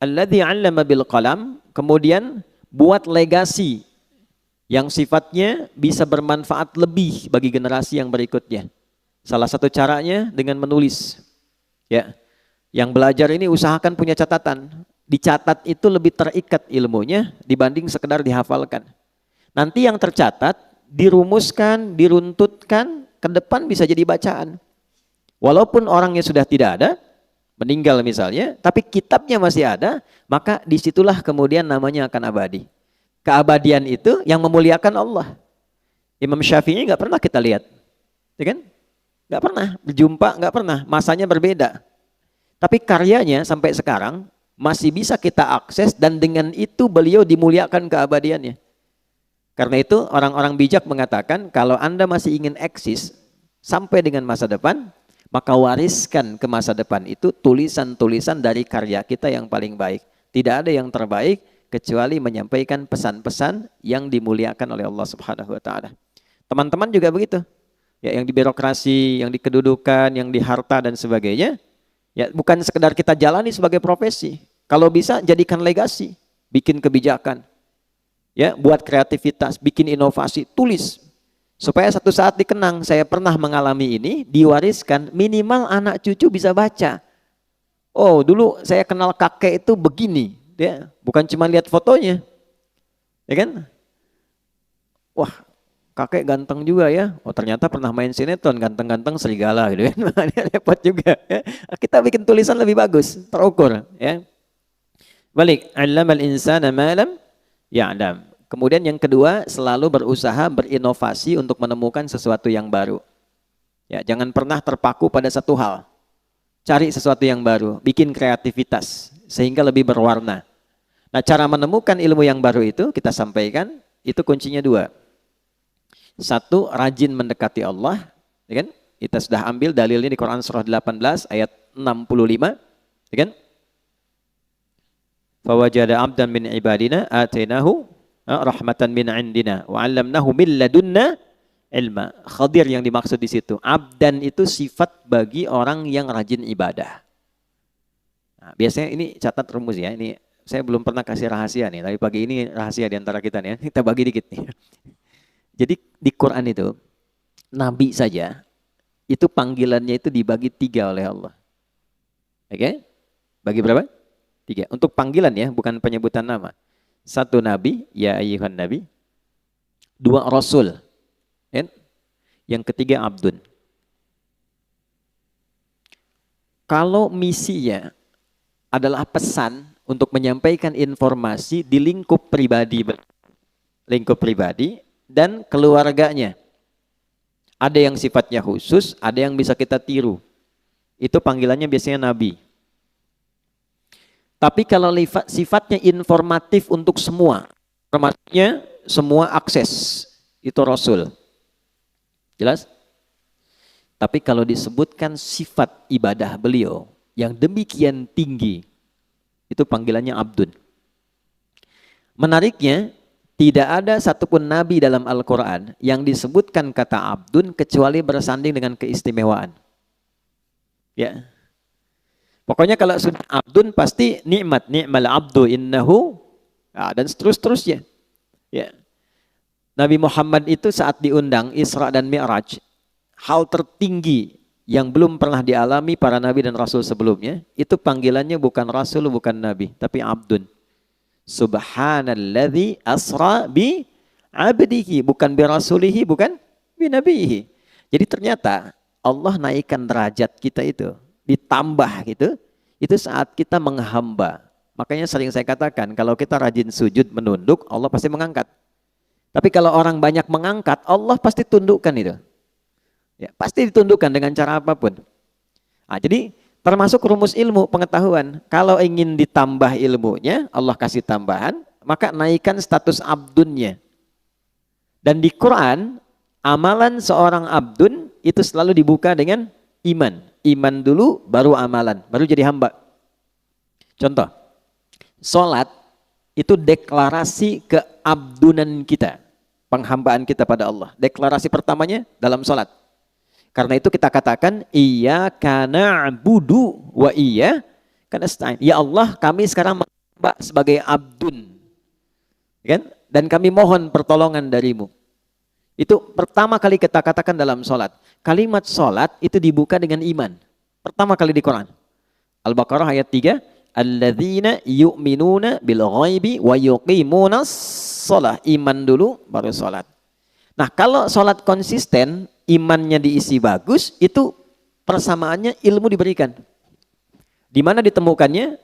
Alladzi 'allama bil qalam, kemudian buat legasi yang sifatnya bisa bermanfaat lebih bagi generasi yang berikutnya. Salah satu caranya dengan menulis. Ya. Yang belajar ini usahakan punya catatan. Dicatat itu lebih terikat ilmunya dibanding sekedar dihafalkan. Nanti yang tercatat, dirumuskan, diruntutkan, ke depan bisa jadi bacaan. Walaupun orangnya sudah tidak ada, meninggal misalnya, tapi kitabnya masih ada, maka disitulah kemudian namanya akan abadi. Keabadian itu yang memuliakan Allah. Imam Syafi'i nggak pernah kita lihat, ya kan? Nggak pernah berjumpa, nggak pernah. Masanya berbeda. Tapi karyanya sampai sekarang masih bisa kita akses dan dengan itu beliau dimuliakan keabadiannya. Karena itu orang-orang bijak mengatakan kalau Anda masih ingin eksis sampai dengan masa depan, maka wariskan ke masa depan itu tulisan-tulisan dari karya kita yang paling baik. Tidak ada yang terbaik kecuali menyampaikan pesan-pesan yang dimuliakan oleh Allah Subhanahu wa taala. Teman-teman juga begitu. Ya, yang di birokrasi, yang di kedudukan, yang di harta dan sebagainya, ya bukan sekedar kita jalani sebagai profesi. Kalau bisa jadikan legasi, bikin kebijakan. Ya, buat kreativitas, bikin inovasi, tulis. Supaya satu saat dikenang, saya pernah mengalami ini, diwariskan, minimal anak cucu bisa baca. Oh, dulu saya kenal kakek itu begini, ya, bukan cuma lihat fotonya. Ya kan? Wah, kakek ganteng juga ya. Oh, ternyata pernah main sinetron, ganteng-ganteng serigala gitu kan. Repot juga ya. Kita bikin tulisan lebih bagus, terukur, ya. Balik, 'allamal insana ma lam ya'lam. Kemudian yang kedua, selalu berusaha berinovasi untuk menemukan sesuatu yang baru. Ya, jangan pernah terpaku pada satu hal. Cari sesuatu yang baru, bikin kreativitas sehingga lebih berwarna. Nah, cara menemukan ilmu yang baru itu kita sampaikan, itu kuncinya dua. Satu, rajin mendekati Allah, ya kan? Kita sudah ambil dalilnya di Quran surah 18 ayat 65, ya kan? Fawajada 'abdan min ibadina atainahu rahmatan min 'indina wa 'allamnahu min ladunna ilma. Khadir yang dimaksud di situ. Abdan itu sifat bagi orang yang rajin ibadah. Nah, biasanya ini catat rumus ya. Ini saya belum pernah kasih rahasia nih, tapi pagi ini rahasia di antara kita nih ya. Kita bagi dikit nih. Jadi di Quran itu nabi saja itu panggilannya itu dibagi 3 oleh Allah. Oke? Bagi berapa? 3. Untuk panggilan ya, bukan penyebutan nama. 1 nabi, ya ayyuhan nabi. 2 rasul. Ya? Yang ketiga abdun. Kalau misinya adalah pesan untuk menyampaikan informasi di lingkup pribadi dan keluarganya. Ada yang sifatnya khusus, ada yang bisa kita tiru. Itu panggilannya biasanya nabi. Tapi kalau sifatnya informatif untuk semua, informasinya semua akses, itu rasul. Jelas? Tapi kalau disebutkan sifat ibadah beliau yang demikian tinggi, itu panggilannya abdun. Menariknya, tidak ada satupun nabi dalam Al-Quran yang disebutkan kata abdun kecuali bersanding dengan keistimewaan. Ya. Pokoknya kalau sudah abdun pasti nikmat, ni'mal abdu innahu, dan seterusnya. Ya. Nabi Muhammad itu saat diundang Isra dan Mi'raj, hal tertinggi yang belum pernah dialami para nabi dan rasul sebelumnya, itu panggilannya bukan rasul, bukan nabi, tapi abdun. Subhanalladzi asra bi abdihi, bukan bi rasulihi, bukan bi nabihi. Jadi ternyata Allah naikkan derajat kita itu, ditambah gitu, itu saat kita menghamba. Makanya sering saya katakan, kalau kita rajin sujud menunduk, Allah pasti mengangkat. Tapi kalau orang banyak mengangkat, Allah pasti tundukkan itu. Ya, pasti ditundukkan dengan cara apapun. Nah, jadi termasuk rumus ilmu pengetahuan. Kalau ingin ditambah ilmunya, Allah kasih tambahan, maka naikkan status abdunnya. Dan di Quran, amalan seorang abdun itu selalu dibuka dengan iman. Iman dulu, baru amalan, baru jadi hamba. Contoh, sholat itu deklarasi keabdunan kita, penghambaan kita pada Allah. Deklarasi pertamanya dalam sholat. Karena itu kita katakan, iyyaka na'budu wa iyyaka nasta'in. Ya Allah, kami sekarang Mbak sebagai abdun, kan? Dan kami mohon pertolongan darimu. Itu pertama kali kita katakan dalam sholat. Kalimat sholat itu dibuka dengan iman. Pertama kali di Quran. Al-Baqarah ayat 3. Alladzina yu'minuna bil ghaibi wa yuqimunas sholah. Iman dulu baru sholat. Nah kalau sholat konsisten, imannya diisi bagus, itu persamaannya ilmu diberikan. Di mana ditemukannya?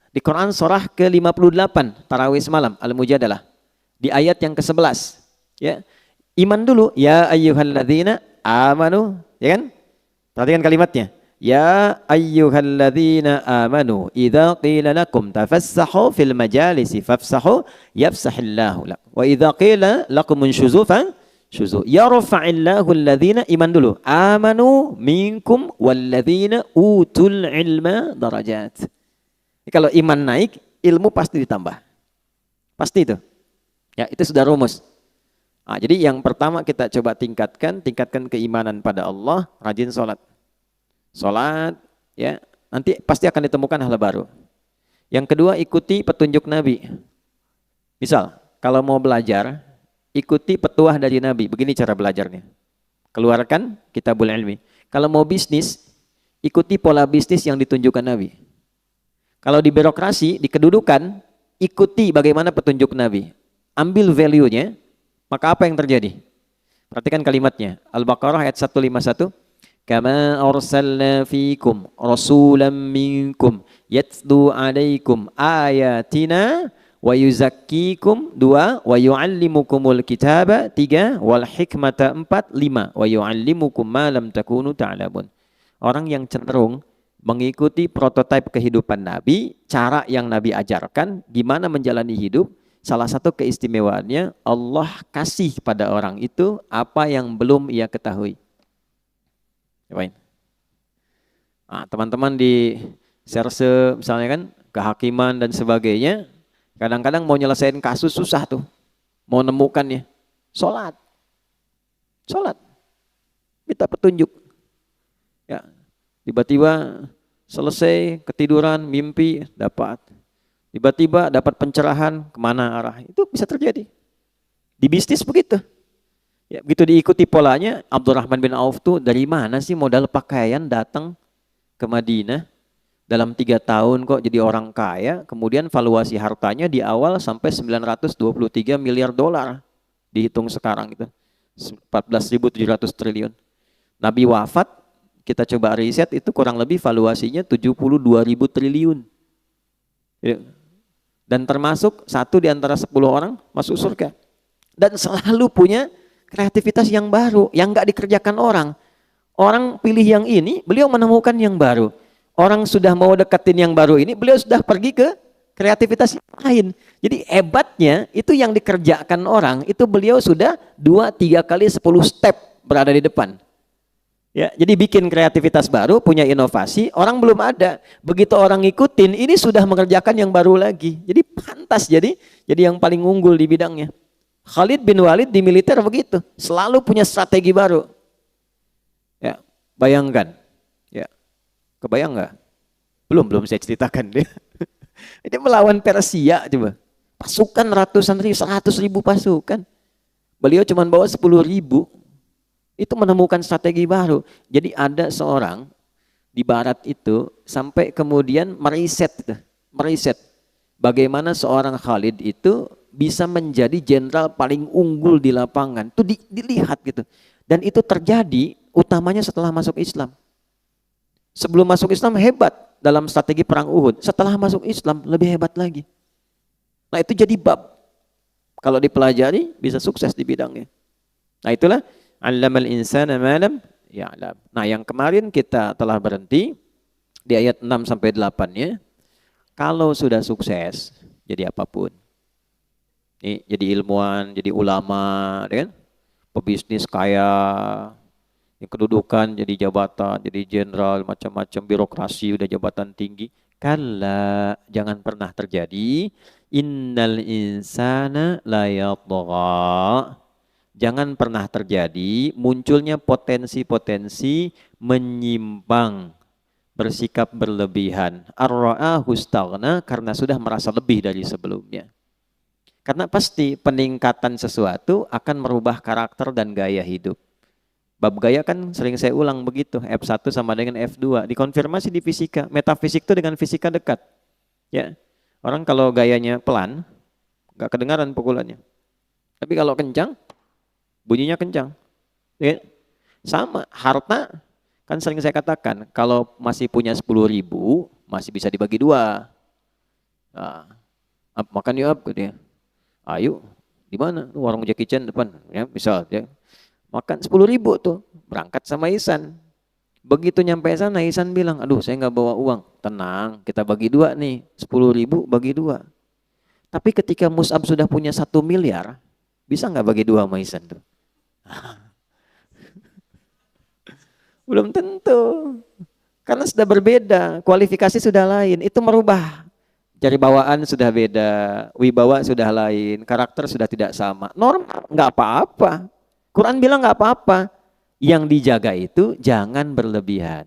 Di Quran surah ke-58, Tarawih semalam, Al-Mujadalah. Di ayat yang ke-11. Ya. Iman dulu, ya ayyuhalladzina amanu, ya kan? Perhatikan kalimatnya. Ya ayyuhalladzina amanu, idza qila lakum tafassahu fil majalisi fafsahu yafsahillahu lakum. Wa idza qila lakum unshuzu syuzu. Yarfa'illahu alladzina, iman dulu, amanu minkum walladzina utul ilma darajat. Kalau iman naik, ilmu pasti ditambah. Pasti itu. Ya, itu sudah rumus. Nah, jadi yang pertama kita coba tingkatkan keimanan pada Allah, rajin sholat. Sholat, ya, nanti pasti akan ditemukan hal baru. Yang kedua, ikuti petunjuk Nabi. Misal, kalau mau belajar, ikuti petuah dari Nabi. Begini cara belajarnya. Keluarkan kitabul ilmi. Kalau mau bisnis, ikuti pola bisnis yang ditunjukkan Nabi. Kalau di birokrasi, di kedudukan, ikuti bagaimana petunjuk Nabi. Ambil value-nya, maka apa yang terjadi? Perhatikan kalimatnya. Al-Baqarah ayat 151. Kama arsalna fikum rasulan minkum yatlu alaikum ayatina wa yuzakkikum 2 wa yuallimukumul kitaba 3 wal hikmata 4 5 wa yuallimukum ma lam takunu ta'lamun. Orang yang cenderung mengikuti prototipe kehidupan Nabi, cara yang Nabi ajarkan, gimana menjalani hidup, salah satu keistimewaannya Allah kasih pada orang itu apa yang belum ia ketahui. Nah, teman-teman di serse misalnya kan, kehakiman dan sebagainya, kadang-kadang mau nyelesain kasus susah tuh, mau nemukannya. Sholat, minta petunjuk. Ya, tiba-tiba selesai ketiduran, mimpi dapat. Tiba-tiba dapat pencerahan, kemana arah. Itu bisa terjadi. Di bisnis begitu. Ya, begitu diikuti polanya, Abdurrahman bin Auf tuh dari mana sih modal pakaian datang ke Madinah. Dalam 3 tahun kok jadi orang kaya. Kemudian valuasi hartanya di awal sampai 923 miliar dolar. Dihitung sekarang itu. 14.700 triliun. Nabi wafat, kita coba riset itu kurang lebih valuasinya 72.000 triliun. Ya. Dan termasuk 1 di antara 10 orang masuk surga. Dan selalu punya kreativitas yang baru, yang nggak dikerjakan orang. Orang pilih yang ini, beliau menemukan yang baru. Orang sudah mau deketin yang baru ini, beliau sudah pergi ke kreativitas yang lain. Jadi hebatnya itu yang dikerjakan orang, itu beliau sudah 2-3 kali 10 step berada di depan. Ya, jadi bikin kreativitas baru, punya inovasi, orang belum ada. Begitu orang ngikutin, ini sudah mengerjakan yang baru lagi. Jadi pantas jadi yang paling unggul di bidangnya. Khalid bin Walid di militer begitu, selalu punya strategi baru. Ya, bayangkan. Ya. Kebayang nggak? Belum saya ceritakan dia. Ini melawan Persia coba. Pasukan ratusan ribu, 100.000 pasukan. Beliau cuma bawa 10.000. Itu menemukan strategi baru. Jadi ada seorang di barat itu sampai kemudian meriset bagaimana seorang Khalid itu bisa menjadi jenderal paling unggul di lapangan. Itu dilihat gitu. Dan itu terjadi utamanya setelah masuk Islam. Sebelum masuk Islam hebat dalam strategi perang Uhud. Setelah masuk Islam lebih hebat lagi. Nah itu jadi bab. Kalau dipelajari bisa sukses di bidangnya. Nah itulah allamal insana ma lam ya'lam. Nah yang kemarin kita telah berhenti di ayat 6-8-nya. Kalau sudah sukses jadi apapun. Nih, jadi ilmuwan, jadi ulama, kan? Pebisnis kaya, yang kedudukan jadi jabatan, jadi jenderal, macam-macam birokrasi, udah jabatan tinggi. Kalla, jangan pernah terjadi. Innal insana la yatgha. Jangan pernah terjadi munculnya potensi-potensi menyimpang bersikap berlebihan. Ar-ra'ahu istaghna, karena sudah merasa lebih dari sebelumnya. Karena pasti peningkatan sesuatu akan merubah karakter dan gaya hidup. Bab gaya kan sering saya ulang begitu, F1 sama dengan F2, dikonfirmasi di fisika. Metafisik itu dengan fisika dekat. Ya, orang kalau gayanya pelan, nggak kedengaran pukulannya. Tapi kalau kencang, bunyinya kencang. Ya, sama, harta kan sering saya katakan, kalau masih punya 10.000, masih bisa dibagi dua. Nah, makan yuk, gitu ya. Ayo, di mana? Warung Jackie Chan depan, ya misal ya. Makan 10.000 tuh, berangkat sama Ihsan. Begitu nyampe sana, Ihsan bilang, aduh saya nggak bawa uang. Tenang, kita bagi dua nih, 10.000 bagi dua. Tapi ketika Mus'ab sudah punya 1 miliar, bisa nggak bagi dua sama Ihsan tuh? Belum tentu. Karena sudah berbeda, kualifikasi sudah lain, itu merubah. Jadi bawaan sudah beda, wibawa sudah lain, karakter sudah tidak sama. Normal, nggak apa-apa. Quran bilang nggak apa-apa. Yang dijaga itu jangan berlebihan.